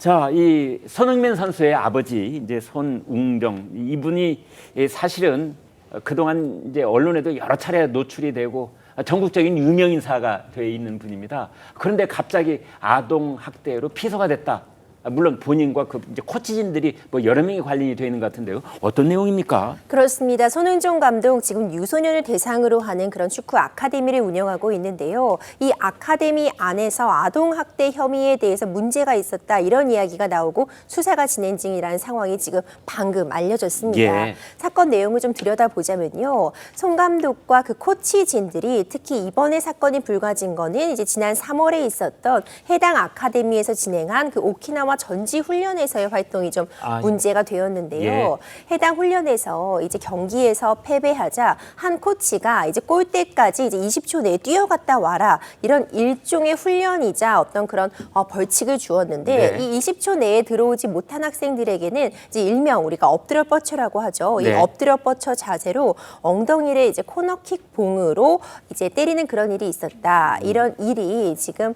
자, 이 손흥민 선수의 아버지 이제 손웅병 이분이 사실은 그동안 이제 언론에도 여러 차례 노출이 되고 전국적인 유명인사가 돼 있는 분입니다. 그런데 갑자기 아동 학대로 피소가 됐다. 물론 본인과 그 이제 코치진들이 뭐 여러 명이 관련이 되어 있는 것 같은데요. 어떤 내용입니까? 그렇습니다. 손흥정 감독 지금 유소년을 대상으로 하는 그런 축구 아카데미를 운영하고 있는데요. 이 아카데미 안에서 아동 학대 혐의에 대해서 문제가 있었다 이런 이야기가 나오고 수사가 진행 중이라는 상황이 지금 방금 알려졌습니다. 예. 사건 내용을 좀 들여다보자면요. 손 감독과 그 코치진들이 특히 이번에 사건이 불거진 거는 이제 지난 3월에 있었던 해당 아카데미에서 진행한 그 오키나와 전지 훈련에서의 활동이 좀 문제가 되었는데요. 예. 해당 훈련에서 이제 경기에서 패배하자 한 코치가 이제 골대까지 이제 20초 내에 뛰어갔다 와라 이런 일종의 훈련이자 어떤 그런 벌칙을 주었는데 네. 이 20초 내에 들어오지 못한 학생들에게는 이제 일명 우리가 엎드려 뻗쳐라고 하죠. 네. 이 엎드려 뻗쳐 자세로 엉덩이를 이제 코너킥 봉으로 이제 때리는 그런 일이 있었다. 이런 일이 지금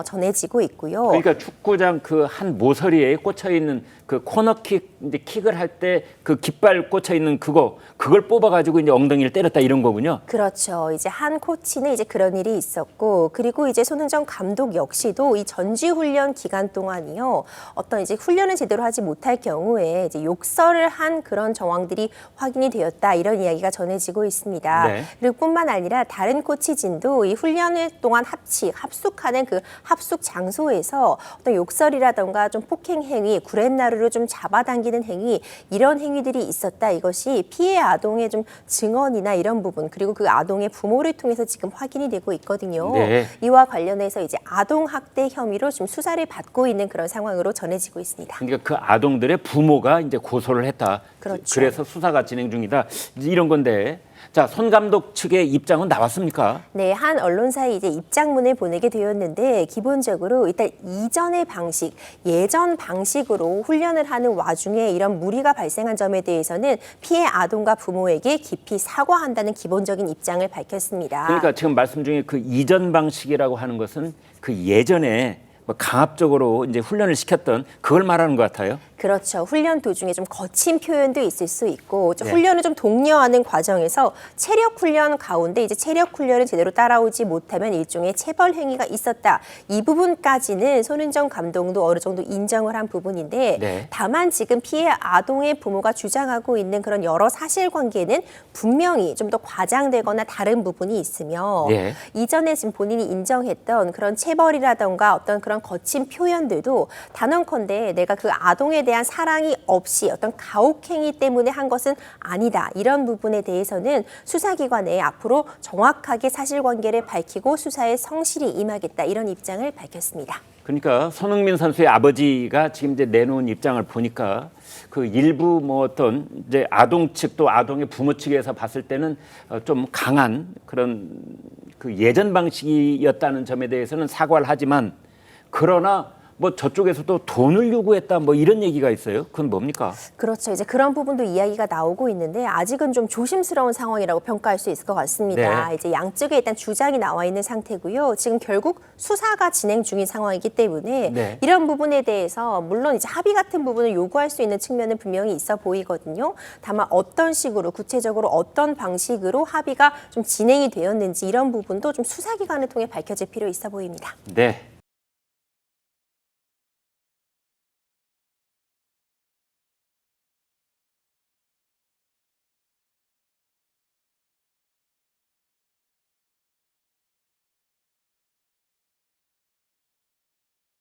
전해지고 있고요. 그러니까 축구장 그 한 모서리에 꽂혀 있는 그 코너킥 이제 킥을 할 때 그 깃발 꽂혀 있는 그걸 뽑아 가지고 이제 엉덩이를 때렸다 이런 거군요. 그렇죠. 이제 한 코치는 이제 그런 일이 있었고, 그리고 이제 손흥정 감독 역시도 이 전지 훈련 기간 동안이요, 어떤 이제 훈련을 제대로 하지 못할 경우에 이제 욕설을 한 그런 정황들이 확인이 되었다 이런 이야기가 전해지고 있습니다. 네. 그리고 뿐만 아니라 다른 코치진도 이 훈련을 동안 합숙하는 그 합숙 장소에서 어떤 욕설이라던가 좀 폭행 행위, 구렛나루로 좀 잡아당기는 행위 이런 행위들이 있었다. 이것이 피해 아동의 좀 증언이나 이런 부분 그리고 그 아동의 부모를 통해서 지금 확인이 되고 있거든요. 네. 이와 관련해서 이제 아동 학대 혐의로 좀 수사를 받고 있는 그런 상황으로 전해지고 있습니다. 그러니까 그 아동들의 부모가 이제 고소를 했다. 그렇죠. 그래서 수사가 진행 중이다. 이런 건데. 자, 손 감독 측의 입장은 나왔습니까? 네, 한 언론사에 이제 입장문을 보내게 되었는데 기본적으로 일단 이전의 방식, 예전 방식으로 훈련을 하는 와중에 이런 무리가 발생한 점에 대해서는 피해 아동과 부모에게 깊이 사과한다는 기본적인 입장을 밝혔습니다. 그러니까 지금 말씀 중에 그 이전 방식이라고 하는 것은 그 예전에 뭐 강압적으로 이제 훈련을 시켰던 그걸 말하는 것 같아요. 그렇죠. 훈련 도중에 좀 거친 표현도 있을 수 있고 네. 훈련을 좀 독려하는 과정에서 체력 훈련 가운데 이제 체력 훈련을 제대로 따라오지 못하면 일종의 체벌 행위가 있었다. 이 부분까지는 손흥정 감독도 어느 정도 인정을 한 부분인데 네. 다만 지금 피해 아동의 부모가 주장하고 있는 그런 여러 사실관계는 분명히 좀 더 과장되거나 다른 부분이 있으며 네. 이전에 지금 본인이 인정했던 그런 체벌이라던가 어떤 그런 거친 표현들도 단언컨대 내가 그 아동에 대한 사랑이 없이 어떤 가혹행위 때문에 한 것은 아니다. 이런 부분에 대해서는 수사기관에 앞으로 정확하게 사실관계를 밝히고 수사에 성실히 임하겠다. 이런 입장을 밝혔습니다. 그러니까 손흥민 선수의 아버지가 지금 이제 내놓은 입장을 보니까 그 일부 뭐 어떤 이제 아동 측 또 아동의 부모 측에서 봤을 때는 좀 강한 그런 그 예전 방식이었다는 점에 대해서는 사과를 하지만 그러나 뭐 저쪽에서도 돈을 요구했다 뭐 이런 얘기가 있어요. 그건 뭡니까? 그렇죠. 이제 그런 부분도 이야기가 나오고 있는데 아직은 좀 조심스러운 상황이라고 평가할 수 있을 것 같습니다. 네. 이제 양쪽에 일단 주장이 나와 있는 상태고요. 지금 결국 수사가 진행 중인 상황이기 때문에 네. 이런 부분에 대해서 물론 이제 합의 같은 부분을 요구할 수 있는 측면은 분명히 있어 보이거든요. 다만 어떤 식으로 구체적으로 어떤 방식으로 합의가 좀 진행이 되었는지 이런 부분도 좀 수사기관을 통해 밝혀질 필요 있어 보입니다. 네.